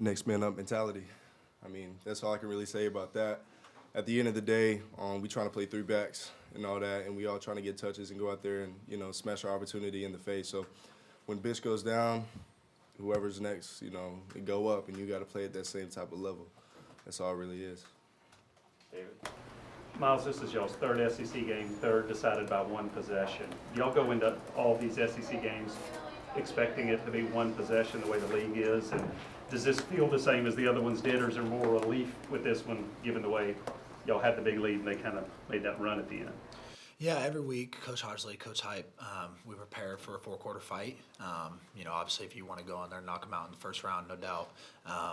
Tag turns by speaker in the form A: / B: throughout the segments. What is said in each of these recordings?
A: next man up mentality. I mean, that's all I can really say about that. At the end of the day, we trying to play three backs and all that, and we all trying to get touches and go out there and, you know, smash our opportunity in the face. So when Bish goes down, whoever's next, you know, it go up, and you got to play at that same type of level. That's all it really is.
B: David.
C: Miles, this is y'all's third SEC game, third decided by one possession. Y'all go into all these SEC games expecting it to be one possession the way the league is, and does this feel the same as the other ones did, or is there more relief with this one given the way y'all had the big lead and they kind of made that run at the end?
D: Yeah, every week, Coach Hodgsley, Coach Hype, we prepare for a four-quarter fight. You know, obviously, if you want to go in there and knock them out in the first round, no doubt.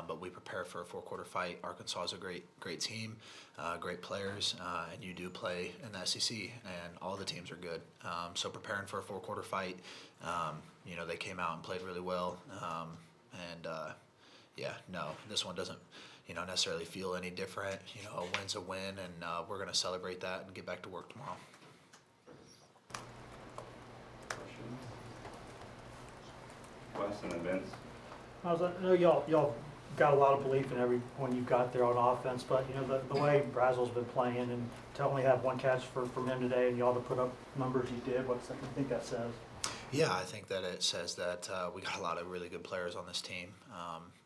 D: But we prepare for a four-quarter fight. Arkansas is a great team, great players, and you do play in the SEC, and all the teams are good. So preparing for a four-quarter fight, you know, they came out and played really well. Yeah, no, this one doesn't, you know, necessarily feel any different. You know, a win's a win, and we're going to celebrate that and get back to work tomorrow.
B: Wes and then Vince.
E: I know y'all got a lot of belief in everyone you got there on offense, but you know the way Brazel's been playing, and to only have one catch from him today, and y'all to put up numbers you did, what do you think that says?
D: Yeah, I think that it says that we got a lot of really good players on this team.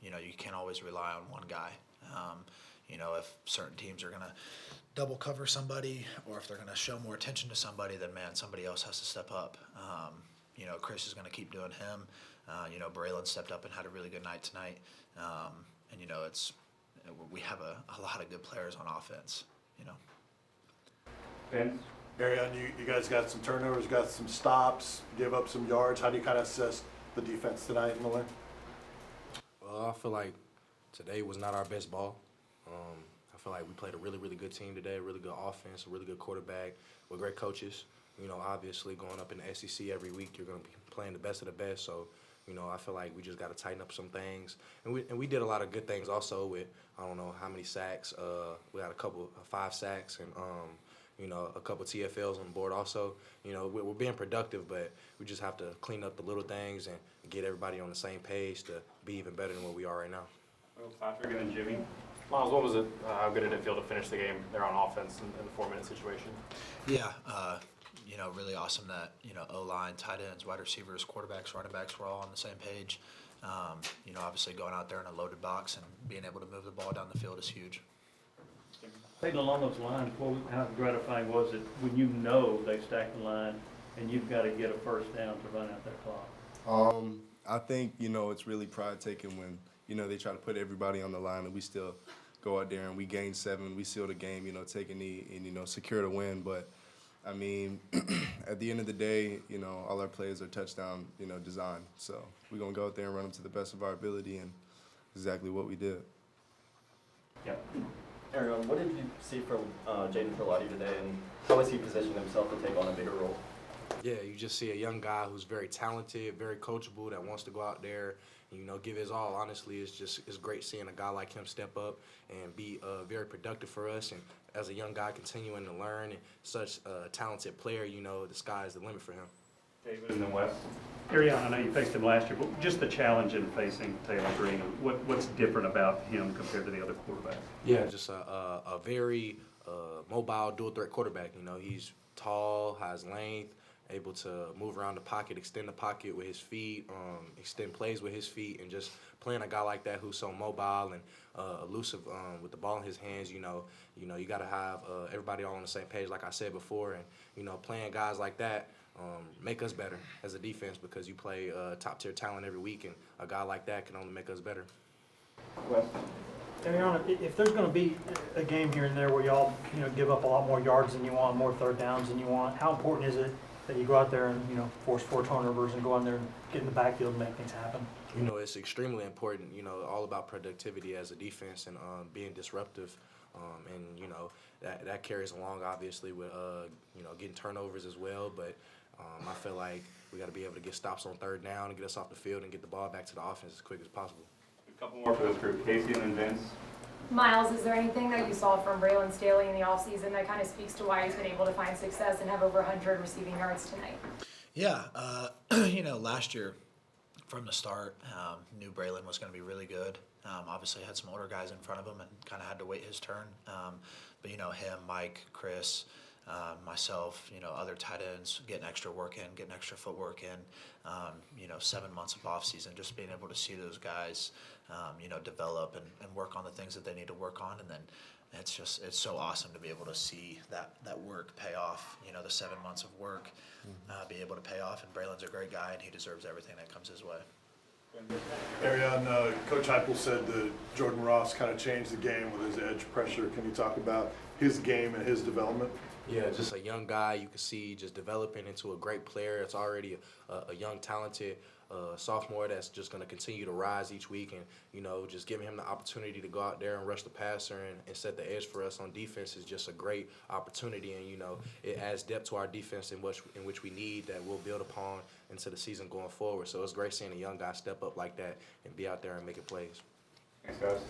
D: You know, you can't always rely on one guy. You know, if certain teams are going to double cover somebody, or if they're going to show more attention to somebody, then man, somebody else has to step up. You know, Chris is going to keep doing him. You know, Braylon stepped up and had a really good night tonight. And you know, we have a lot of good players on offense. You know.
B: Vince.
F: Arion, you guys got some turnovers, got some stops, gave up some yards. How do you kind of assess the defense tonight in the win?
G: Well, I feel like today was not our best ball. I feel like we played a really good team today, a really good offense, a really good quarterback with great coaches. You know, obviously going up in the SEC every week, you're going to be playing the best of the best. So, you know, I feel like we just got to tighten up some things. And we did a lot of good things also with, I don't know how many sacks. We got 5 sacks and, you know, a couple TFLs on the board also. You know, we're being productive, but we just have to clean up the little things and get everybody on the same page to be even better than what we are right now.
B: Well, Patrick and then Jimmy.
H: Miles, what was it? How good did it feel to finish the game there on offense in the 4-minute situation?
D: Yeah, you know, really awesome that, you know, O-line, tight ends, wide receivers, quarterbacks, running backs were all on the same page. You know, obviously going out there in a loaded box and being able to move the ball down the field is huge.
C: Peyton, along those lines, how gratifying was it when you know they've stacked the line and you've got to get a first down to run out that clock?
A: I think, you know, it's really pride-taking when, you know, they try to put everybody on the line and we still go out there and we gain 7, we seal the game, you know, take a knee and, you know, secure the win. But, I mean, at the end of the day, you know, all our plays are touchdown, you know, designed. So we're going to go out there and run them to the best of our ability, and exactly what we did.
C: Yeah.
I: Arion, what did you see from Jaden Perlotti today, and how has he positioned himself to take on a bigger role?
G: Yeah, you just see a young guy who's very talented, very coachable, that wants to go out there and, you know, give his all. Honestly, it's great seeing a guy like him step up and be very productive for us. And as a young guy continuing to learn and such a talented player, you know, the sky is the limit for him.
B: David and then Wes.
C: Arion, I know you faced him last year, but just the challenge in facing Taylor Green, what's different about him compared to the other quarterbacks?
G: Yeah, just a very mobile, dual-threat quarterback. You know, he's tall, has length, able to move around the pocket, extend the pocket with his feet, extend plays with his feet, and just playing a guy like that who's so mobile and elusive with the ball in his hands. You know, you got to have everybody all on the same page, like I said before, and you know, playing guys like that make us better as a defense, because you play top-tier talent every week, and a guy like that can only make us better.
B: Wes.
E: Arion, if there's going to be a game here and there where y'all, you know, give up a lot more yards than you want, more third downs than you want, how important is it that you go out there and, you know, force 4 turnovers and go in there and get in the backfield and make things happen?
G: You know, it's extremely important, you know, all about productivity as a defense and being disruptive. And, you know, that carries along, obviously, with, you know, getting turnovers as well. But I feel like we got to be able to get stops on third down and get us off the field and get the ball back to the offense as quick as possible.
B: A couple more for this group. Casey and then Vince.
J: Miles, is there anything that you saw from Braylon Staley in the offseason that kind of speaks to why he's been able to find success and have over 100 receiving yards tonight?
D: Yeah, you know, last year, from the start, knew Braylon was going to be really good. Obviously had some older guys in front of him and kind of had to wait his turn. But him, Mike, Chris, myself, other tight ends getting extra work in, getting extra footwork in. 7 months of off season, just being able to see those guys, develop and work on the things that they need to work on, and then it's so awesome to be able to see that work pay off. The 7 months of work be able to pay off, and Braylon's a great guy, and he deserves everything that comes his way.
F: Arion, Coach Heupel said that Jordan Ross kind of changed the game with his edge pressure. Can you talk about his game and his development?
G: Yeah, just a young guy you can see just developing into a great player. It's already a young, talented sophomore that's just going to continue to rise each week, and just giving him the opportunity to go out there and rush the passer and set the edge for us on defense is just a great opportunity, and it adds depth to our defense in which we need that we'll build upon into the season going forward. So it's great seeing a young guy step up like that and be out there and making plays.
B: Thanks, guys.